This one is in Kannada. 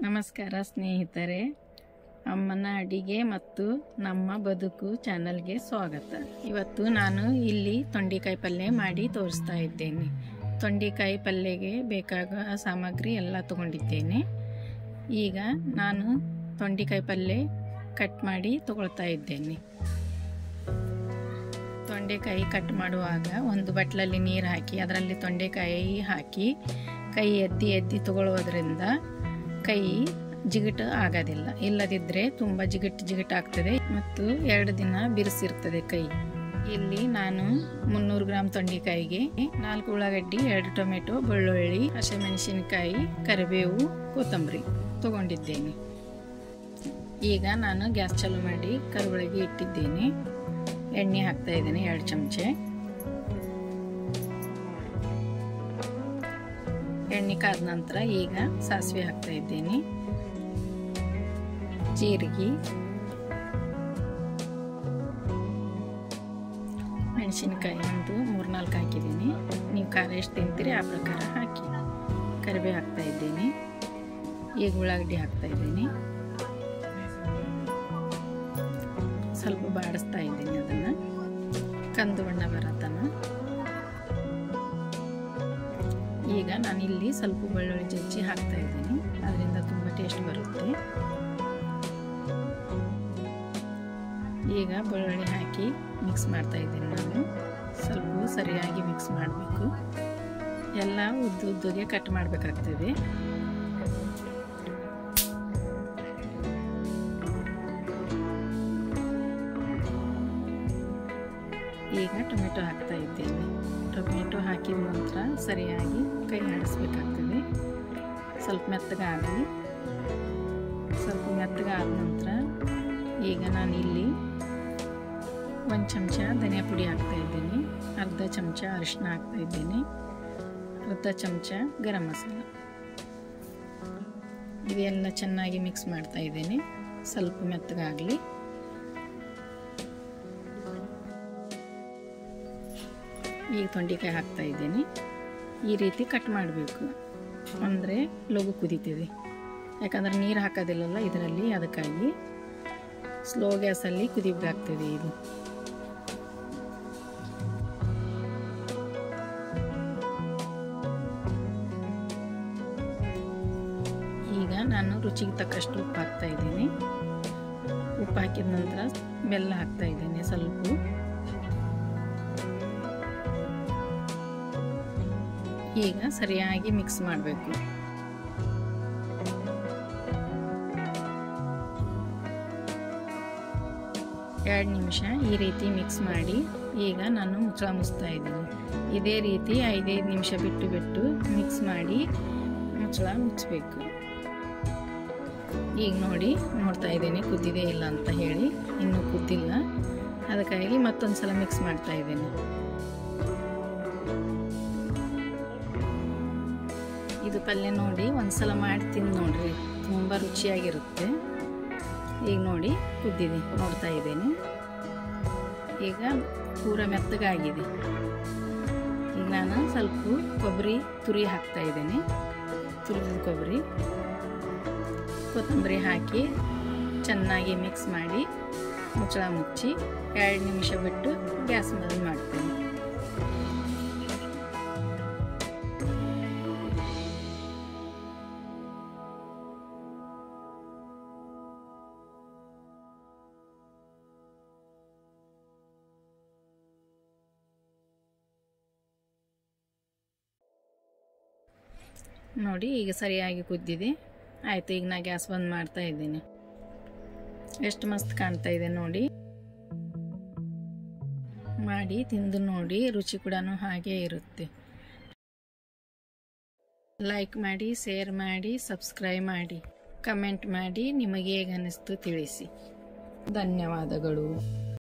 ನಮಸ್ಕಾರ ಸ್ನೇಹಿತರೆ, ಅಮ್ಮನ ಅಡಿಗೆ ಮತ್ತು ನಮ್ಮ ಬದುಕು ಚಾನಲ್ಗೆ ಸ್ವಾಗತ. ಇವತ್ತು ನಾನು ಇಲ್ಲಿ ತೊಂಡೆಕಾಯಿ ಪಲ್ಯ ಮಾಡಿ ತೋರಿಸ್ತಾ ಇದ್ದೇನೆ. ತೊಂಡೆಕಾಯಿ ಪಲ್ಯಗೆ ಬೇಕಾಗುವ ಸಾಮಗ್ರಿ ಎಲ್ಲ ತಗೊಂಡಿದ್ದೇನೆ. ಈಗ ನಾನು ತೊಂಡೆಕಾಯಿ ಪಲ್ಯ ಕಟ್ ಮಾಡಿ ತಗೊಳ್ತಾ ಇದ್ದೇನೆ. ತೊಂಡೆಕಾಯಿ ಕಟ್ ಮಾಡುವಾಗ ಒಂದು ಬಟ್ಲಲ್ಲಿ ನೀರು ಹಾಕಿ ಅದರಲ್ಲಿ ತೊಂಡೆಕಾಯಿ ಹಾಕಿ ಕೈ ಎದ್ದಿ ತಗೊಳ್ಳೋದ್ರಿಂದ ಕೈ ಜಿಗಿಟು ಆಗೋದಿಲ್ಲ. ಇಲ್ಲದಿದ್ದರೆ ತುಂಬ ಜಿಗಿಟ್ ಆಗ್ತದೆ ಮತ್ತು 2 ದಿನ ಬಿರುಸಿರ್ತದೆ ಕೈ. ಇಲ್ಲಿ ನಾನು 300 ಗ್ರಾಂ ತೊಂಡೆಕಾಯಿಗೆ 4 ಉಳ್ಳಾಗಡ್ಡಿ, 2 ಟೊಮೆಟೊ, ಬೆಳ್ಳುಳ್ಳಿ, ಹಸಿಮೆಣಸಿನಕಾಯಿ, ಕರಿಬೇವು, ಕೊತ್ತಂಬರಿ ತಗೊಂಡಿದ್ದೇನೆ. ಈಗ ನಾನು ಗ್ಯಾಸ್ ಚಾಲು ಮಾಡಿ ಕರಿಬೇವಿಗೆ ಇಟ್ಟಿದ್ದೇನೆ. ಎಣ್ಣೆ ಹಾಕ್ತಾ ಇದ್ದೇನೆ 2 ಚಮಚೆ. ಎಣ್ಣೆ ಕಾದ ನಂತರ ಈಗ ಸಾಸಿವೆ ಹಾಕ್ತಾ ಇದ್ದೇನೆ, ಜೀರಿಗೆ, ಮೆಣಸಿನಕಾಯಿ ಒಂದು 3-4 ಹಾಕಿದ್ದೀನಿ. ನೀವು ಖಾರ ಎಷ್ಟು ತಿಂತೀರಿ ಆ ಪ್ರಕಾರ ಹಾಕಿ. ಕರಿಬೇವು ಹಾಕ್ತಾ ಇದ್ದೇನೆ. ಈಗ ಉಳ್ಳಾಗಡ್ಡಿ ಹಾಕ್ತಾ ಇದ್ದೀನಿ. ಸ್ವಲ್ಪ ಬಾಡಿಸ್ತಾ ಇದ್ದೀನಿ, ಅದನ್ನು ಕಂದು ಬಣ್ಣ ಬರತನ. ಈಗ ನಾನಿಲ್ಲಿ ಸ್ವಲ್ಪ ಬೆಳ್ಳುಳ್ಳಿ ಜಜ್ಜಿ ಹಾಕ್ತಾ ಇದ್ದೀನಿ, ಅದರಿಂದ ತುಂಬ ಟೇಸ್ಟ್ ಬರುತ್ತೆ. ಈಗ ಬೆಳ್ಳುಳ್ಳಿ ಹಾಕಿ ಮಿಕ್ಸ್ ಮಾಡ್ತಾ ಇದ್ದೀನಿ. ನಾನು ಸ್ವಲ್ಪ ಸರಿಯಾಗಿ ಮಿಕ್ಸ್ ಮಾಡಬೇಕು. ಎಲ್ಲ ಉದ್ದುಗೆ ಕಟ್ ಮಾಡಬೇಕಾಗ್ತದೆ. ಈಗ ಟೊಮೆಟೊ ಹಾಕ್ತಾ ಇದ್ದೇನೆ. ಟೊಮೆಟೊ ಹಾಕಿದ ನಂತರ ಸರಿಯಾಗಿ ಕೈ ಆಡಿಸ್ಬೇಕಾಗ್ತದೆ. ಸ್ವಲ್ಪ ಮೆತ್ತಗಾಗಲಿ. ಸ್ವಲ್ಪ ಮೆತ್ತಗಾದ ನಂತರ ಈಗ ನಾನಿಲ್ಲಿ 1 ಚಮಚ ಧನಿಯಾ ಪುಡಿ ಹಾಕ್ತಾ ಇದ್ದೀನಿ, ಅರ್ಧ ಚಮಚ ಅರಿಶಿನ ಹಾಕ್ತಾ ಇದ್ದೀನಿ, ಅರ್ಧ ಚಮಚ ಗರಂ ಮಸಾಲ. ಇದೆಲ್ಲ ಚೆನ್ನಾಗಿ ಮಿಕ್ಸ್ ಮಾಡ್ತಾ ಇದ್ದೀನಿ. ಸ್ವಲ್ಪ ಮೆತ್ತಗಾಗಲಿ. ಈಗ ತೊಂಡೆಕಾಯಿ ಹಾಕ್ತಾ ಇದ್ದೀನಿ. ಈ ರೀತಿ ಕಟ್ ಮಾಡಬೇಕು, ಅಂದರೆ ಲಘು ಕುದೀತಿದೆ. ಯಾಕಂದರೆ ನೀರು ಹಾಕೋದಿಲ್ಲಲ್ಲ ಇದರಲ್ಲಿ, ಅದಕ್ಕಾಗಿ ಸ್ಲೋ ಗ್ಯಾಸಲ್ಲಿ ಕುದಿಬೇಕಾಗ್ತದೆ ಇದು. ಈಗ ನಾನು ರುಚಿಗೆ ತಕ್ಕಷ್ಟು ಉಪ್ಪು ಹಾಕ್ತಾ ಇದ್ದೀನಿ. ಉಪ್ಪು ಹಾಕಿದ ನಂತರ ಬೆಲ್ಲ ಹಾಕ್ತಾ ಇದ್ದೀನಿ ಸ್ವಲ್ಪ. ಈಗ ಸರಿಯಾಗಿ ಮಿಕ್ಸ್ ಮಾಡಬೇಕು. ಎರಡು ನಿಮಿಷ ಈ ರೀತಿ ಮಿಕ್ಸ್ ಮಾಡಿ ಈಗ ನಾನು ಮುಚ್ಚಳ ಮುಚ್ತಾ ಇದ್ದೀನಿ. ಇದೇ ರೀತಿ 5-5 ನಿಮಿಷ ಬಿಟ್ಟು ಮಿಕ್ಸ್ ಮಾಡಿ ಮುಚ್ಚಳ ಮುಚ್ಚಬೇಕು. ಈಗ ನೋಡ್ತಾ ಇದ್ದೀನಿ ಕುದ್ದಿದೆ ಇಲ್ಲ ಅಂತ ಹೇಳಿ. ಇನ್ನೂ ಕುದ್ದಿಲ್ಲ, ಅದಕ್ಕಾಗಿ ಮತ್ತೊಂದು ಸಲ ಮಿಕ್ಸ್ ಮಾಡ್ತಾ ಇದ್ದೀನಿ. ಇದು ಪಲ್ಯ ನೋಡಿ ಒಂದ್ಸಲ ಮಾಡಿ ತಿಂದು ನೋಡ್ರಿ, ತುಂಬ ರುಚಿಯಾಗಿರುತ್ತೆ. ಈಗ ನೋಡಿ ಕುದ್ದಿದೆ, ನೋಡ್ತಾ ಇದ್ದೇನೆ. ಈಗ ಪೂರ ಮೆತ್ತಗಾಗಿದೆ. ಈಗ ನಾನು ಸ್ವಲ್ಪ ಕೊಬ್ಬರಿ ತುರಿ ಹಾಕ್ತಾ ಇದ್ದೇನೆ. ತುರಿದ ಕೊಬ್ಬರಿ, ಕೊತ್ತಂಬರಿ ಹಾಕಿ ಚೆನ್ನಾಗಿ ಮಿಕ್ಸ್ ಮಾಡಿ ಮುಚ್ಚಳ ಮುಚ್ಚಿ 2 ನಿಮಿಷ ಬಿಟ್ಟು ಗ್ಯಾಸ್ ಬಂದ್ ಮಾಡ್ತೀನಿ. ನೋಡಿ ಈಗ ಸರಿಯಾಗಿ ಕುದ್ದಿದೆ. ಆಯಿತು, ಈಗ ನಾ ಗ್ಯಾಸ್ ಬಂದ್ ಮಾಡ್ತಾ ಇದ್ದೀನಿ. ಎಷ್ಟು ಮಸ್ತ್ ಕಾಣ್ತಾ ಇದೆ ನೋಡಿ. ಮಾಡಿ ತಿಂದು ನೋಡಿ, ರುಚಿ ಕೂಡ ಹಾಗೇ ಇರುತ್ತೆ. ಲೈಕ್ ಮಾಡಿ, ಶೇರ್ ಮಾಡಿ, ಸಬ್ಸ್ಕ್ರೈಬ್ ಮಾಡಿ, ಕಮೆಂಟ್ ಮಾಡಿ, ನಿಮಗೆ ಹೇಗೆ ಅನ್ನಿಸ್ತು ತಿಳಿಸಿ. ಧನ್ಯವಾದಗಳು.